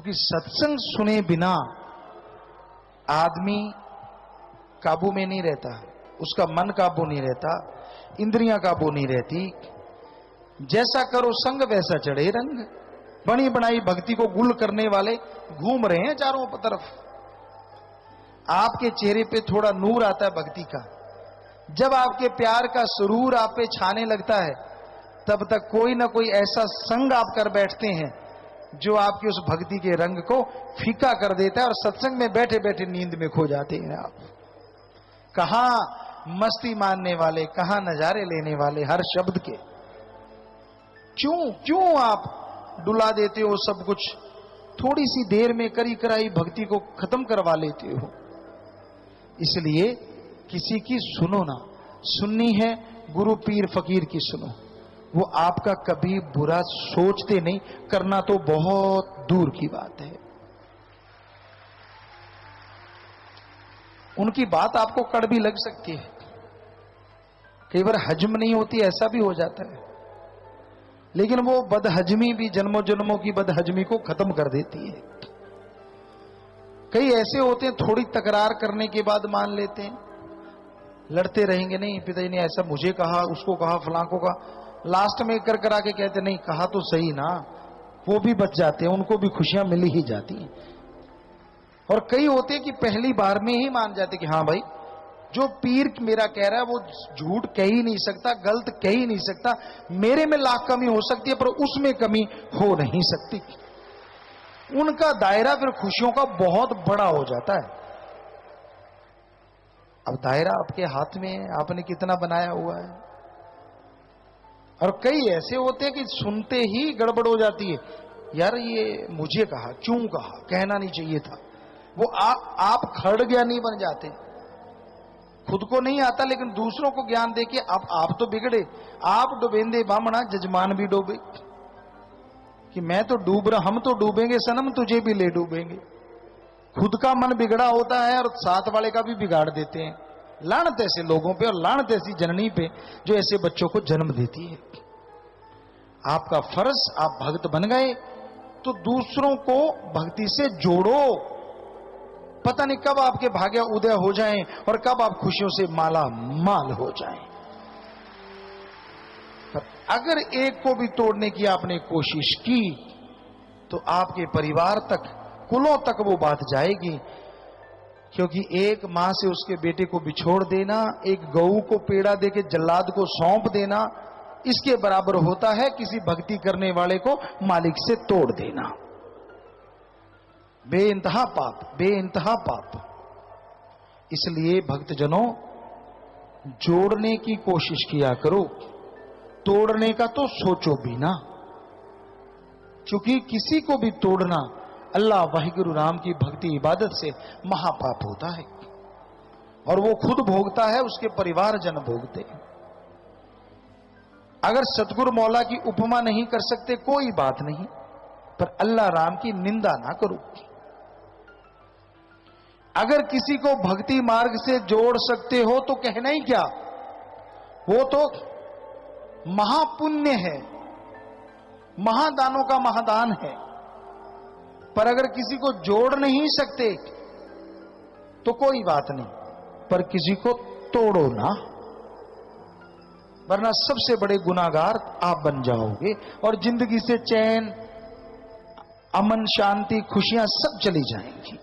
क्योंकि सत्संग सुने बिना आदमी काबू में नहीं रहता, उसका मन काबू नहीं रहता, इंद्रियां काबू नहीं रहती। जैसा करो संग वैसा चढ़े रंग। बनी बनाई भक्ति को गुल करने वाले घूम रहे हैं चारों तरफ। आपके चेहरे पे थोड़ा नूर आता है भक्ति का। जब आपके प्यार का सुरूर आप पे छाने लगता है, तब तक कोई ना कोई ऐसा संग आप कर बैठते हैं जो आपकी उस भक्ति के रंग को फीका कर देता है, और सत्संग में बैठे बैठे नींद में खो जाते हैं आप। कहां मस्ती मानने वाले, कहां नजारे लेने वाले हर शब्द के। क्यों आप डुला देते हो सब कुछ, थोड़ी सी देर में करी कराई भक्ति को खत्म करवा लेते हो। इसलिए किसी की सुनो ना, सुननी है गुरु पीर फकीर की सुनो। वो आपका कभी बुरा सोचते नहीं, करना तो बहुत दूर की बात है। उनकी बात आपको कड़वी लग सकती है, कई बार हजम नहीं होती, ऐसा भी हो जाता है, लेकिन वो बदहजमी भी जन्मों जन्मों की बदहजमी को खत्म कर देती है। कई ऐसे होते हैं थोड़ी तकरार करने के बाद मान लेते हैं, लड़ते रहेंगे, नहीं पिताजी ने ऐसा मुझे कहा, उसको कहा, फलां को कहा, लास्ट में कर करा के कहते नहीं कहा तो सही ना। वो भी बच जाते हैं, उनको भी खुशियां मिल ही जाती हैं। और कई होते हैं कि पहली बार में ही मान जाते कि हाँ भाई जो पीर मेरा कह रहा है वो झूठ कह ही नहीं सकता, गलत कह ही नहीं सकता, मेरे में लाख कमी हो सकती है पर उसमें कमी हो नहीं सकती। उनका दायरा फिर खुशियों का बहुत बड़ा हो जाता है। अब दायरा आपके हाथ में है, आपने कितना बनाया हुआ है। और कई ऐसे होते हैं कि सुनते ही गड़बड़ हो जाती है, यार ये मुझे कहा, क्यों कहा, कहना नहीं चाहिए था। वो आप खड़ ज्ञानी बन जाते हैं। खुद को नहीं आता लेकिन दूसरों को ज्ञान देके आप तो बिगड़े, आप डुबेंदे बामणा जजमान भी डूबे, कि मैं तो डूब रहा, हम तो डूबेंगे सनम, तुझे भी ले डूबेंगे। खुद का मन बिगड़ा होता है और साथ वाले का भी बिगाड़ देते हैं। लानत ऐसे लोगों पे और लानत ऐसी जननी पे जो ऐसे बच्चों को जन्म देती है। आपका फर्ज, आप भक्त बन गए तो दूसरों को भक्ति से जोड़ो। पता नहीं कब आपके भाग्य उदय हो जाएं और कब आप खुशियों से माला माल हो जाएं। पर अगर एक को भी तोड़ने की आपने कोशिश की तो आपके परिवार तक, कुलों तक वो बात जाएगी। क्योंकि एक मां से उसके बेटे को बिछोड़ देना, एक गऊ को पेड़ा देके जल्लाद को सौंप देना, इसके बराबर होता है किसी भक्ति करने वाले को मालिक से तोड़ देना। बेइंतहा पाप, बेइंतहा पाप। इसलिए भक्तजनों जोड़ने की कोशिश किया करो, तोड़ने का तो सोचो भी ना। क्योंकि किसी को भी तोड़ना अल्लाह वाहिगुरु राम की भक्ति इबादत से महापाप होता है, और वो खुद भोगता है, उसके परिवारजन भोगते हैं। अगर सतगुरु मौला की उपमा नहीं कर सकते कोई बात नहीं, पर अल्लाह राम की निंदा ना करो। अगर किसी को भक्ति मार्ग से जोड़ सकते हो तो कहना ही क्या, वो तो महापुण्य है, महादानों का महादान है। पर अगर किसी को जोड़ नहीं सकते तो कोई बात नहीं, पर किसी को तोड़ो ना, वरना सबसे बड़े गुनाहगार आप बन जाओगे और जिंदगी से चैन, अमन, शांति, खुशियां सब चली जाएंगी।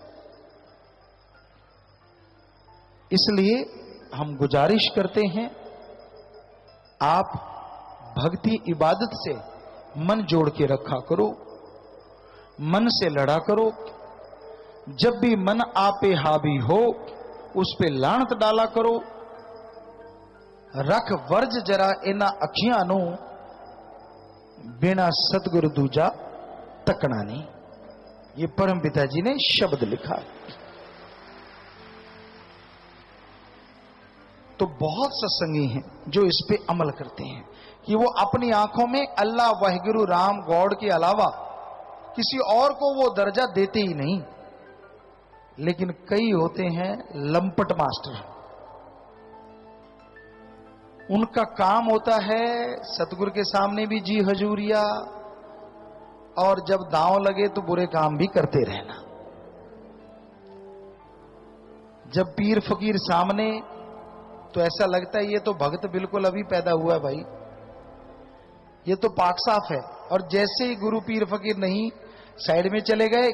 इसलिए हम गुजारिश करते हैं, आप भक्ति इबादत से मन जोड़ के रखा करो, मन से लड़ा करो। जब भी मन आपे हावी हो उस पे लानत डाला करो। रख वर्ज जरा इना अखियां नू, बिना सतगुरु दूजा तकना नहीं। ये परम पिताजी ने शब्द लिखा। तो बहुत सत्संगी हैं जो इस पे अमल करते हैं कि वो अपनी आंखों में अल्लाह वाहिगुरु राम गॉड के अलावा किसी और को वो दर्जा देते ही नहीं। लेकिन कई होते हैं लंपट मास्टर, उनका काम होता है सतगुरु के सामने भी जी हजूरिया और जब दांव लगे तो बुरे काम भी करते रहना। जब पीर फकीर सामने तो ऐसा लगता है ये तो भक्त बिल्कुल अभी पैदा हुआ है भाई, ये तो पाक साफ है। और जैसे ही गुरु पीर फकीर नहीं साइड में चले गए,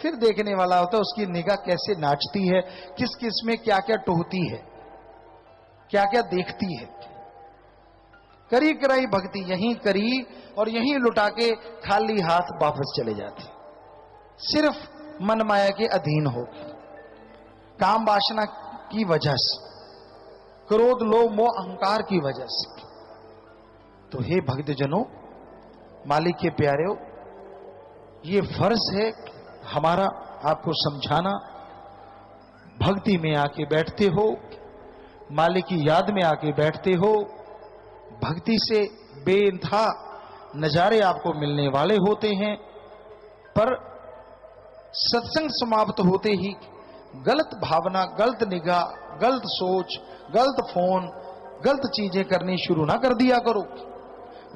फिर देखने वाला होता है उसकी निगाह कैसे नाचती है, किस किस में क्या क्या टोहती है, क्या क्या देखती है। करी कराई भक्ति यहीं करी और यहीं लुटा के खाली हाथ वापस चले जाते, सिर्फ मन माया के अधीन हो, काम वासना की वजह से, क्रोध लोभ मोह अहंकार की वजह से। तो हे भक्तजनों, मालिक के प्यारे, ये फर्ज है हमारा आपको समझाना। भक्ति में आके बैठते हो, मालिक की याद में आके बैठते हो, भक्ति से बेइंतहा नजारे आपको मिलने वाले होते हैं। पर सत्संग समाप्त होते ही गलत भावना, गलत निगाह, गलत सोच, गलत फोन, गलत चीजें करनी शुरू ना कर दिया करो,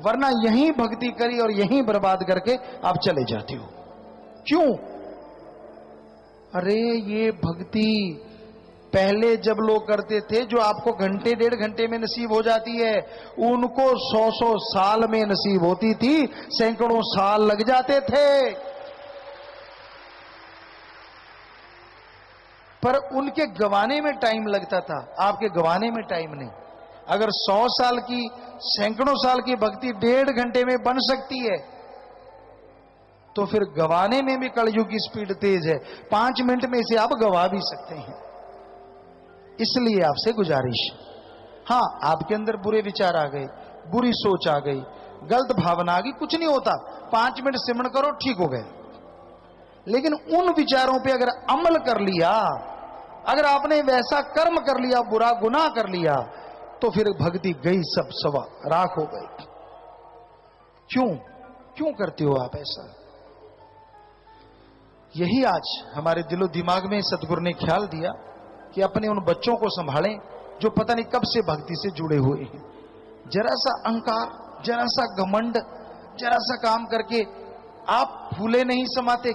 वरना यहीं भक्ति करी और यहीं बर्बाद करके आप चले जाते हो। क्यों? अरे ये भक्ति पहले जब लोग करते थे, जो आपको घंटे डेढ़ घंटे में नसीब हो जाती है, उनको 100-100 साल में नसीब होती थी, सैकड़ों साल लग जाते थे। पर उनके गवाने में टाइम लगता था, आपके गवाने में टाइम नहीं। अगर 100 साल की, सैकड़ों साल की भक्ति 1.5 घंटे में बन सकती है, तो फिर गवाने में भी कलयुग की स्पीड तेज है। 5 मिनट में इसे आप गवा भी सकते हैं। इसलिए आपसे गुजारिश, हां आपके अंदर बुरे विचार आ गए, बुरी सोच आ गई, गलत भावना आ गई, कुछ नहीं होता, 5 मिनट सिमरण करो, ठीक हो गए। लेकिन उन विचारों पे अगर अमल कर लिया, अगर आपने वैसा कर्म कर लिया, बुरा गुनाह कर लिया, तो फिर भक्ति गई सब सवा राख हो गई। क्यों करते हो आप ऐसा? यही आज हमारे दिलो दिमाग में सतगुरु ने ख्याल दिया कि अपने उन बच्चों को संभालें जो पता नहीं कब से भक्ति से जुड़े हुए हैं। जरा सा अहंकार, जरा सा घमंड, जरा सा काम करके आप फूले नहीं समाते।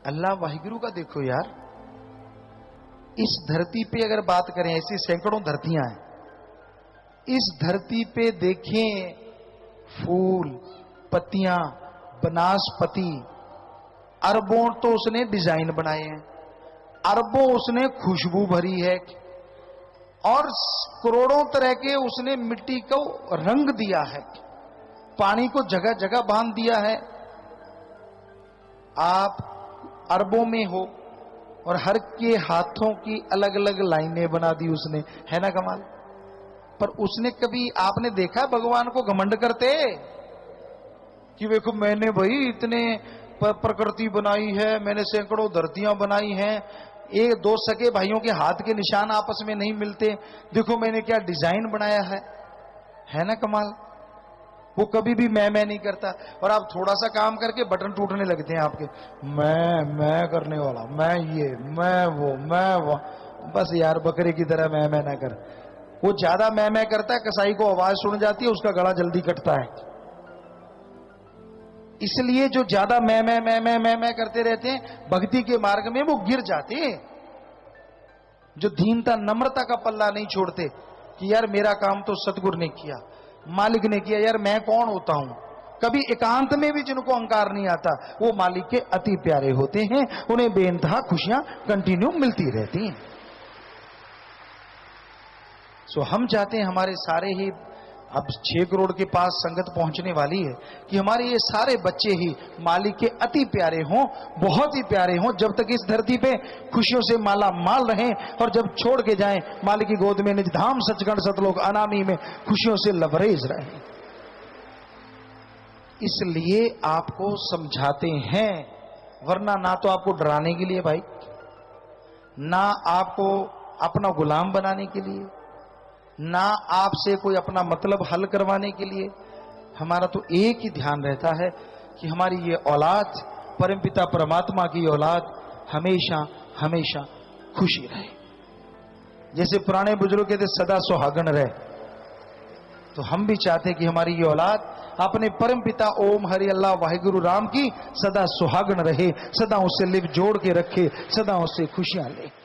अल्लाह वाहिगुरु का देखो यार, इस धरती पे अगर बात करें, ऐसी सैकड़ों धरतियां हैं, इस धरती पे देखें फूल, पत्तियां, वनस्पति, अरबों तो उसने डिजाइन बनाए हैं, अरबों उसने खुशबू भरी है, और करोड़ों तरह के उसने मिट्टी को रंग दिया है, पानी को जगह जगह बांध दिया है। आप अरबों में हो और हर के हाथों की अलग अलग लाइनें बना दी उसने, है ना कमाल? पर उसने कभी आपने देखा भगवान को घमंड करते कि देखो मैंने भाई इतने प्रकृति बनाई है, मैंने सैकड़ों धरतियां बनाई हैं, एक दो सके भाइयों के हाथ के निशान आपस में नहीं मिलते, देखो मैंने क्या डिजाइन बनाया है ना कमाल? वो कभी भी मैं नहीं करता। और आप थोड़ा सा काम करके बटन टूटने लगते हैं आपके, मैं करने वाला, मैं ये, मैं वो। बस यार बकरे की तरह मैं ना कर। वो ज्यादा मैं करता है, कसाई को आवाज सुन जाती है, उसका गला जल्दी कटता है। इसलिए जो ज्यादा मैं करते रहते हैं, भक्ति के मार्ग में वो गिर जाते हैं। जो दीनता नम्रता का पल्ला नहीं छोड़ते कि यार मेरा काम तो सतगुरु ने किया, मालिक ने किया, यार मैं कौन होता हूं। कभी एकांत में भी जिनको अहंकार नहीं आता, वो मालिक के अति प्यारे होते हैं, उन्हें बेइंतहा खुशियां कंटिन्यू मिलती रहती हैं। सो हम चाहते हैं हमारे सारे ही, अब 6 करोड़ के पास संगत पहुंचने वाली है, कि हमारे ये सारे बच्चे ही मालिक के अति प्यारे हों, बहुत ही प्यारे हों, जब तक इस धरती पे खुशियों से माला माल रहें, और जब छोड़ के जाएं मालिक की गोद में निज धाम सचखंड सतलोक अनामी में खुशियों से लबरेज रहें। इसलिए आपको समझाते हैं, वरना ना तो आपको डराने के लिए भाई, ना आपको अपना गुलाम बनाने के लिए, ना आपसे कोई अपना मतलब हल करवाने के लिए। हमारा तो एक ही ध्यान रहता है कि हमारी ये औलाद, परमपिता परमात्मा की औलाद, हमेशा हमेशा खुशी रहे। जैसे पुराने बुजुर्ग कहते सदा सुहागन रहे, तो हम भी चाहते कि हमारी ये औलाद अपने परम पिता ओम हरि अल्लाह वाहिगुरु राम की सदा सुहागन रहे, सदा उससे लिव जोड़ के रखे, सदा उससे खुशियां ले।